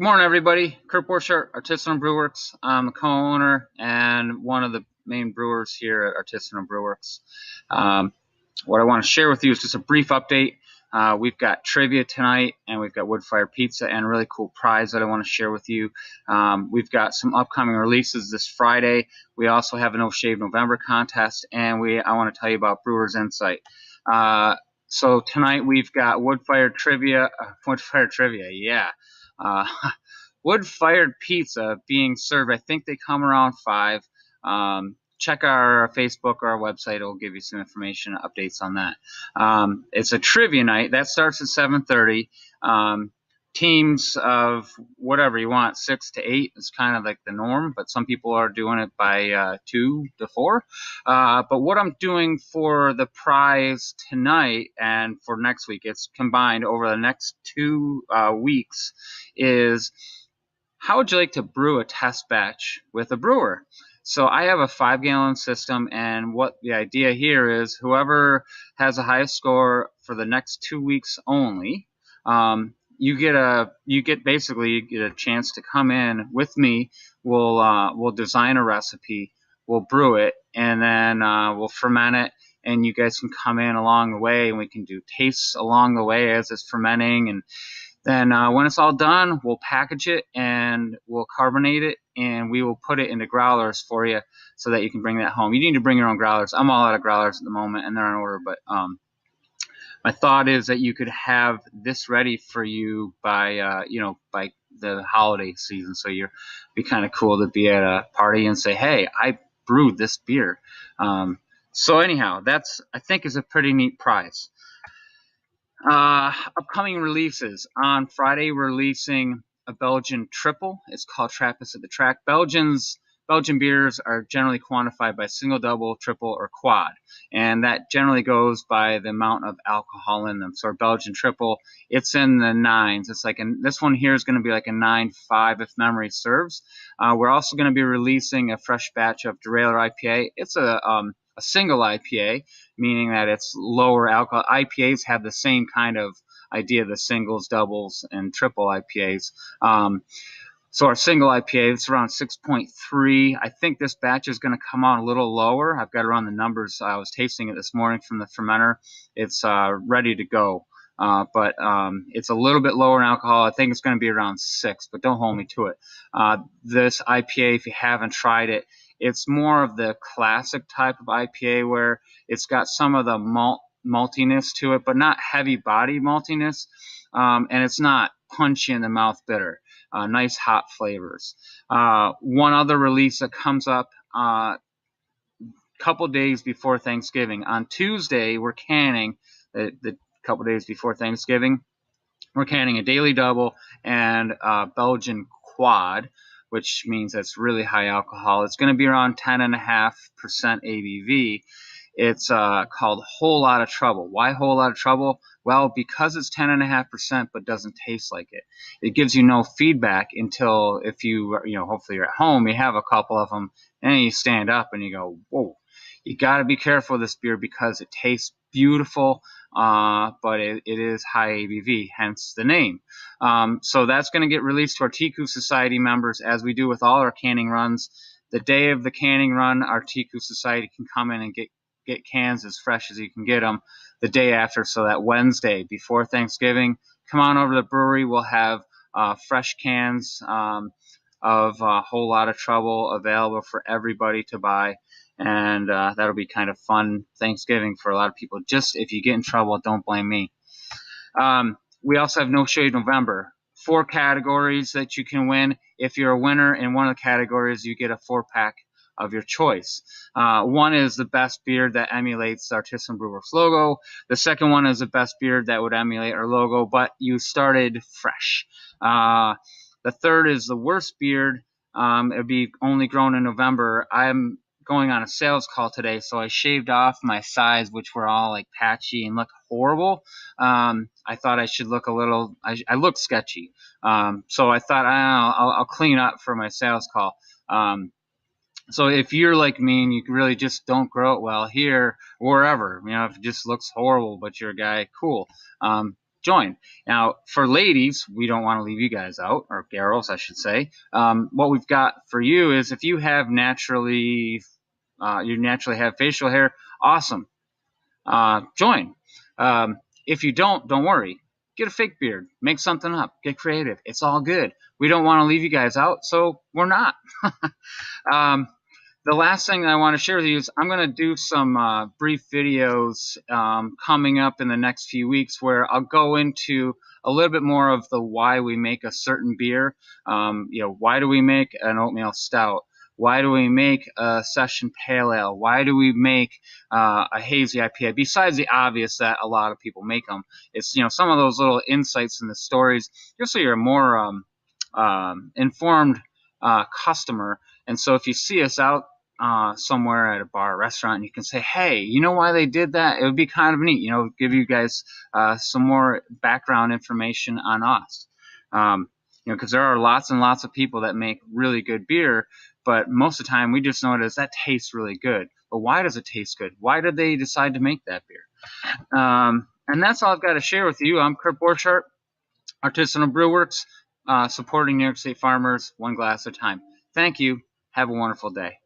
Good morning, everybody. Kurt Borchardt, Artisanal Brewworks. I'm the co-owner and one of the main brewers here at Artisanal Brewworks. What I want to share with you is just a brief update. We've got trivia tonight, and we've got wood-fired pizza and a really cool prize that I want to share with you. We've got some upcoming releases this Friday. We also have a No Shave November contest, and I want to tell you about Brewers Insight. So tonight we've got wood-fired trivia. Yeah. Uh, Wood-fired pizza being served. I think they come around 5. Check our Facebook or our website. It'll give you some information, updates on that. It's a trivia night. That starts at 7:30. Teams of whatever you want, 6 to 8 is kind of like the norm, but some people are doing it by 2 to 4. But what I'm doing for the prize tonight and for next week, it's combined over the next 2 weeks, is how would you like to brew a test batch with a brewer? So I have a 5-gallon system, and what the idea here is whoever has the highest score for the next 2 weeks only, you get a chance to come in with me. We'll design a recipe, we'll brew it, and then we'll ferment it. And you guys can come in along the way, and we can do tastes along the way as it's fermenting. And then when it's all done, we'll package it and we'll carbonate it, and we will put it into growlers for you so that you can bring that home. You need to bring your own growlers. I'm all out of growlers at the moment, and they're on order, but my thought is that you could have this ready for you by by the holiday season. So it'd be kind of cool to be at a party and say, hey, I brewed this beer. So anyhow, I think is a pretty neat prize. Upcoming releases. On Friday, we're releasing a Belgian triple. It's called Trappist at the Track. Belgian beers are generally quantified by single, double, triple, or quad, and that generally goes by the amount of alcohol in them. So our Belgian triple, it's in the 9s. It's like this one here is going to be like a 9.5 if memory serves. We're also going to be releasing a fresh batch of Derailleur IPA. It's a single IPA, meaning that it's lower alcohol. IPAs have the same kind of idea, the singles, doubles, and triple IPAs. So our single IPA, it's around 6.3. I think this batch is going to come out a little lower. I've got to run the numbers. I was tasting it this morning from the fermenter. It's ready to go. But it's a little bit lower in alcohol. I think it's going to be around 6, but don't hold me to it. This IPA, if you haven't tried it, it's more of the classic type of IPA where it's got some of the maltiness to it, but not heavy body maltiness. And it's not punchy in the mouth bitter. Nice hot flavors. One other release that comes up a couple days before Thanksgiving. On Tuesday, we're canning the couple days before Thanksgiving. We're canning a Daily Double and Belgian Quad, which means that's really high alcohol. It's going to be around 10.5% ABV. It's called Whole Lot of Trouble. Why Whole Lot of Trouble? Well, because it's 10.5% but doesn't taste like it. It gives you no feedback until if hopefully you're at home, you have a couple of them, and then you stand up and you go, whoa. You got to be careful with this beer because it tastes beautiful, but it is high ABV, hence the name. So that's going to get released to our TQ Society members, as we do with all our canning runs. The day of the canning run, our TQ Society can come in and get cans as fresh as you can get them the day after. So that Wednesday before Thanksgiving, come on over to the brewery. We'll have fresh cans of a Whole Lot of Trouble available for everybody to buy. And that'll be kind of fun Thanksgiving for a lot of people. Just if you get in trouble, don't blame me. We also have No Shave November. 4 categories that you can win. If you're a winner in one of the categories, you get a 4-pack of your choice. One is the best beer that emulates the Artisanal Brewworks logo. The second one is the best beer that would emulate our logo, but you started fresh. The third is the worst beer. It would be only grown in November. I'm going on a sales call today, so I shaved off my sides, which were all like patchy and look horrible. I thought I should look a little, I look sketchy. So I thought I'll clean up for my sales call. So if you're like me and you really just don't grow it well here or wherever, if it just looks horrible, but you're a guy, cool. join. Now, for ladies, we don't want to leave you guys out, or girls, I should say. What we've got for you is if you have you naturally have facial hair, awesome. Join. If you don't worry. Get a fake beard. Make something up. Get creative. It's all good. We don't want to leave you guys out, so we're not. The last thing I want to share with you is I'm going to do some brief videos coming up in the next few weeks where I'll go into a little bit more of the why we make a certain beer. Why do we make an oatmeal stout? Why do we make a session pale ale? Why do we make a hazy IPA? Besides the obvious that a lot of people make them, it's some of those little insights in the stories, just so you're a more informed customer. And so if you see us out somewhere at a bar or restaurant, and you can say, hey, you know why they did that? It would be kind of neat, give you guys some more background information on us. Because there are lots and lots of people that make really good beer, but most of the time we just notice that tastes really good. But why does it taste good? Why did they decide to make that beer? And that's all I've got to share with you. I'm Kurt Borchardt, Artisanal Brewworks, supporting New York State farmers one glass at a time. Thank you. Have a wonderful day.